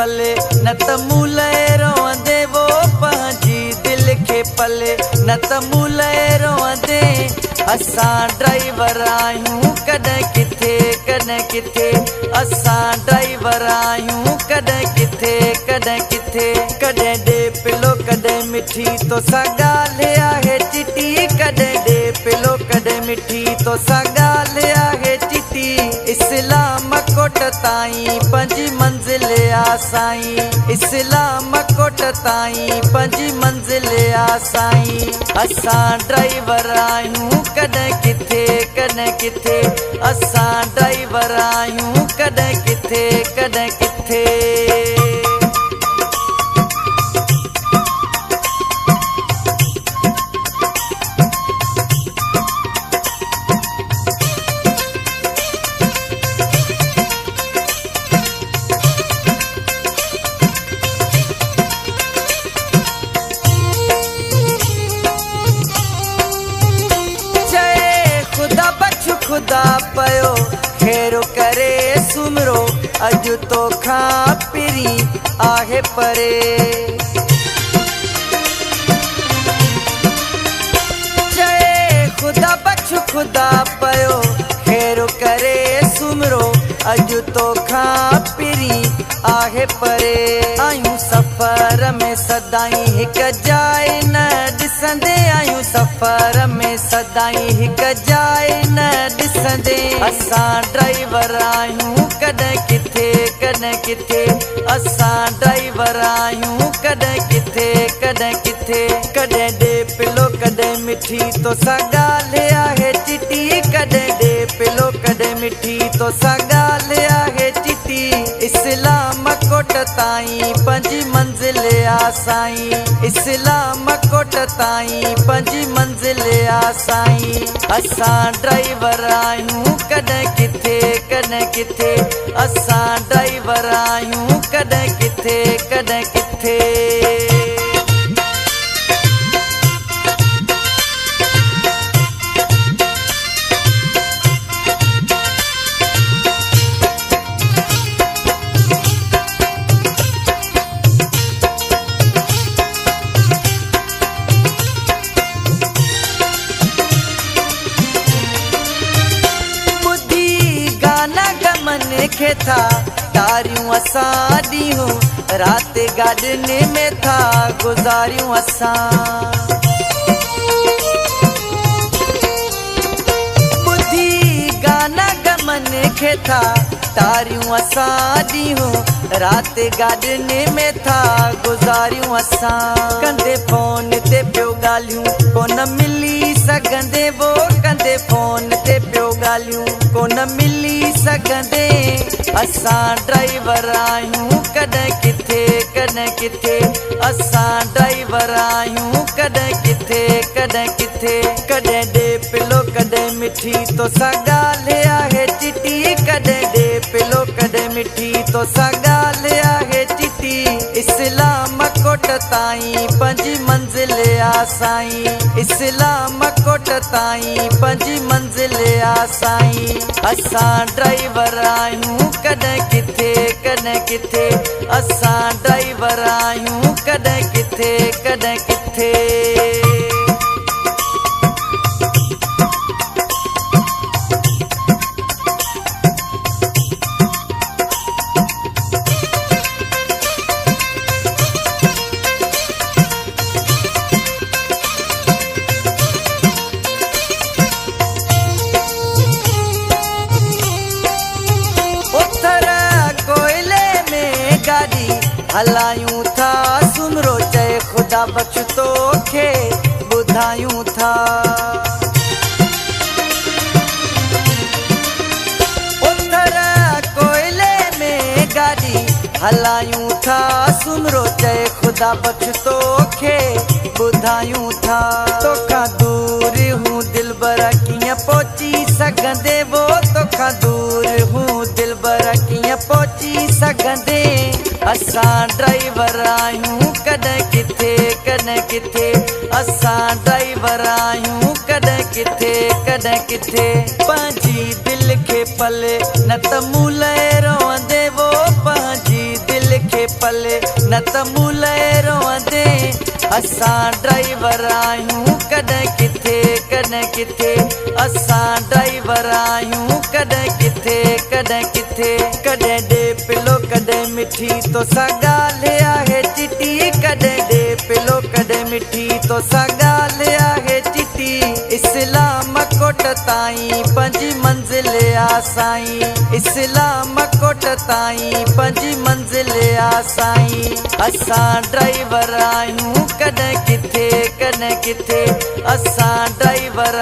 पले न त मूले रोंदे वो पंहिंजी दिल खे पले न त मूले रोंदे। असां ड्राइवर आहियूं कॾहिं किथे कॾहिं किथे, असां ड्राइवर आहियूं कॾहिं किथे कॾहिं किथे। कॾहिं ॾे पिलो कॾहिं मिठी तोसां ॻाल्हि आहे चिटी, कॾहिं ॾे पिलो कॾहिं मिठी तोसां ॻाल्हि आहे चिटी। इस्लाम कोट ताईं पंहिंजी मंज़िल आ साईं, इस्लाम कोट ताईं पंहिंजी मंज़िल आ साईं। असां ड्राइवर आहियूं कॾहिं किथे कॾहिं किथे, असां ड्राइवर आहियूं कॾहिं किथे कॾहिं किथे। खुदा पयो खेरो करे सुमरो, अॼु तोखां पिरी आहे परे। चए खुदा बख्श खुदा पयो खेरो करे सुमरो, अॼु तोखां पिरी आहे परे। आयूं सफ़र में सदाईं हिक जाइ न ॾिसंदे, आयूं सफ़र में सदाईं हिक जाइ न ॾिसंदे। असां ड्राइवर आहियूं कॾहिं किथे कॾहिं किथे, असां ड्राइवर आहियूं कॾहिं किथे कॾहिं किथे। कॾहिं ॾे पिलो कॾहिं मिठी तोसां ॻाल्हि आहे चिटी, कॾहिं ॾे पिलो कॾहिं मिठी तोसां ॻाल्हि आहे चिटी। इस्लाम कोट ताईं पंहिंजी मंज़िल आ साईं, इस्लाम कोट ताईं पंहिंजी मंज़िल आ साईं। असां ड्राइवर आहियूं कॾहिं किथे कॾहिं किथे, असां ड्राइवर आहियूं कॾहिं किथे कॾहिं किथे। खे था तारियूं असां ॾींहं राति गाॾियुनि में था गुज़ारियूं असां। ॿुधी गाना गमन खे था तारियूं असां ॾींहं राति गाॾियुनि में था गुज़ारियूं असां। कंदे फोन ते पियो ॻाल्हियूं कोन मिली सघंदे वो, कंदे फोन ते पियो ॻाल्हियूं कोन मिली सघंदे। असां ड्राइवर आहियूं कॾहिं किथे कॾहिं किथे, असां ड्राइवर आहियूं कॾहिं किथे कॾहिं किथे। कॾहिं ॾे पिलो कॾहिं मिठी तोसां ॻाल्हि आहे चिटी, कॾहिं ॾे पिलो कॾहिं मिठी तोसां ॻाल्हि आहे चिटी। इस्लाम कोट ताईं पंहिंजी मंज़िल आ साईं, इस्लाम कोट ताईं पंहिंजी मंज़िल आ साईं। असां ड्राइवर आहियूं कॾहिं किथे कॾहिं किथे, असां ड्राइवर आहियूं कॾहिं किथे कॾहिं किथे। हलायूं था सुमरो चए खुदा बख्श तोखे ॿुधायूं था। उथर कोयले में गाॾी हलायूं था सुमरो चए खुदा बख्श तोखे ॿुधायूं था। तोखां दूर हूं दिलबर कीअं पहुची सघंदे वो, तोखां दूर हूं दिलबर कीअं पहुची सघंदे। असां ड्राइवर आहियूं कॾहिं किथे कॾहिं किथे, असां ड्राइवर आहियूं कॾहिं किथे कॾहिं किथे। पंहिंजी दिल खे पले न त मूले रोंदे वो, पंहिंजी दिल खे पले न त मुले रोंदे। असां ड्राइवर आहियूं कॾहिं किथे कॾहिं किथे, असां ड्राइवर आहियूं कॾहिं किथे कॾहिं किथे। कॾहिं ॾे पिलो कॾहिं मिठी तोसां ॻाल्हि आहे चिटी, कॾहिं ॾे पिलो कॾहिं मिठी तोसां ॻाल्हि आहे चिटी। इस्लाम कोट ताईं पंहिंजी मंज़िल आ साईं, इस्लाम कोट ताईं पंहिंजी मंज़िल आ साईं। असां ड्राइवर आहियूं कॾहिं किथे कॾहिं किथे, असां ड्राइवर